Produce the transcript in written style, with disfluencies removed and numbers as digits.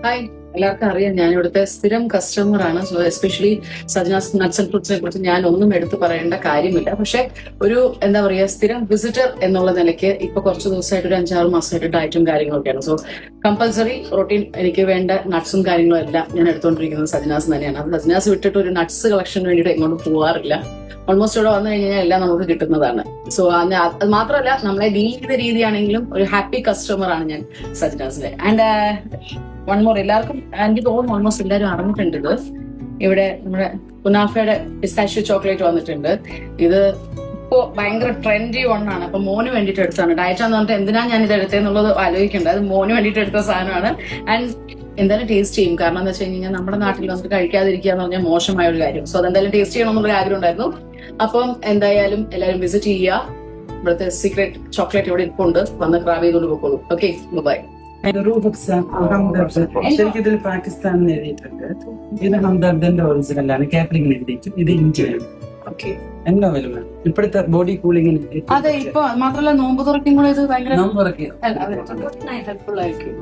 Hi, എല്ലാവർക്കും അറിയാം ഞാൻ ഇവിടുത്തെ സ്ഥിരം കസ്റ്റമർ ആണ്. So especially Sajana's nuts and ഫ്രൂട്ട്സിനെ കുറിച്ച് ഞാൻ ഒന്നും എടുത്തു പറയേണ്ട കാര്യമില്ല. പക്ഷെ ഒരു എന്താ പറയുക, സ്ഥിരം വിസിറ്റർ എന്നുള്ള നിലയ്ക്ക് ഇപ്പൊ കുറച്ച് ദിവസമായിട്ട് ഒരു 5-6 മാസമായിട്ട് ഡയറ്റും കാര്യങ്ങളൊക്കെയാണ്. സോ കമ്പൽസറി പ്രോട്ടീൻ എനിക്ക് വേണ്ട നട്ട്സും കാര്യങ്ങളും എല്ലാം ഞാൻ എടുത്തുകൊണ്ടിരിക്കുന്നത് സജനാസ് തന്നെയാണ്. അത് സജനാസ് വിട്ടിട്ട് ഒരു നട്ട്സ് കളക്ഷന് വേണ്ടിയിട്ട് എങ്ങോട്ടും പോകാറില്ല. ഓൾമോസ്റ്റ് ഇവിടെ വന്നു കഴിഞ്ഞാൽ എല്ലാം നമുക്ക് കിട്ടുന്നതാണ്. സോ അത് മാത്രമല്ല, നമ്മളെ ഡീൽ ചെയ്ത രീതിയാണെങ്കിലും ഒരു ഹാപ്പി കസ്റ്റമർ ആണ് ഞാൻ സജനാസിന്റെ. ആൻഡ് വൺ മോർ, എല്ലാവർക്കും എനിക്ക് തോന്നുന്നു ഓൾമോസ്റ്റ് എല്ലാവരും അറിഞ്ഞിട്ടുണ്ട് ഇത്. ഇവിടെ നമ്മുടെ കുനാഫയുടെ പിസ്താഷ്യോ ചോക്ലേറ്റ് വന്നിട്ടുണ്ട്. ഇത് ഇപ്പോ ഭയങ്കര ട്രെൻഡി ഒന്നാണ്. അപ്പൊ മോന് വേണ്ടിയിട്ട് എടുത്താണ്. ഡയറ്റാന്ന് പറഞ്ഞിട്ട് എന്തിനാ ഞാൻ ഇത് എടുത്തെന്നുള്ളത് ആലോചിക്കേണ്ടത്. അത് മോന് വേണ്ടിയിട്ട് എടുത്ത സാധനമാണ്. ആൻഡ് എന്തായാലും ടേസ്റ്റ് ചെയ്യും. കാരണം എന്താ വെച്ച് കഴിഞ്ഞാൽ നമ്മുടെ നാട്ടിൽ വന്നിട്ട് കഴിക്കാതിരിക്കുക എന്ന് പറഞ്ഞാൽ മോശമായ ഒരു കാര്യം. സോ അതെന്തായാലും ടേസ്റ്റ് ചെയ്യണമെന്നുള്ള ആഗ്രഹം ഉണ്ടായിരുന്നു. അപ്പം എന്തായാലും എല്ലാവരും വിസിറ്റ് ചെയ്യുക. ഇവിടുത്തെ സീക്രട്ട് ചോക്ലേറ്റ് ഇവിടെ ഇപ്പുണ്ട്. വന്ന് ക്രാബ് ചെയ്തുകൊണ്ട് പോയിക്കോളൂ. Okay, bye. ശരിക്കും ഇതിൽ പാകിസ്ഥാൻ എഴുതിയിട്ടുണ്ട്. ഇത് ഹംദർദിന്റെ ഒറിജിനലാണ്. കാപ്ലിംഗ് എഴുതിയിട്ടും ഇത് ഇന്ത്യയാണ്. ഓക്കെ, എന്താ വില ഇപ്പോഴത്തെ ബോഡി കൂളിംഗിന്? അതെ, ഇപ്പൊ മാത്രമല്ല നോമ്പ് തുറക്കും കൂടെ ഇത് ഭയങ്കര നോമ്പ് തുറക്കുക ഹെൽപ്ഫുൾ ആയിരിക്കും.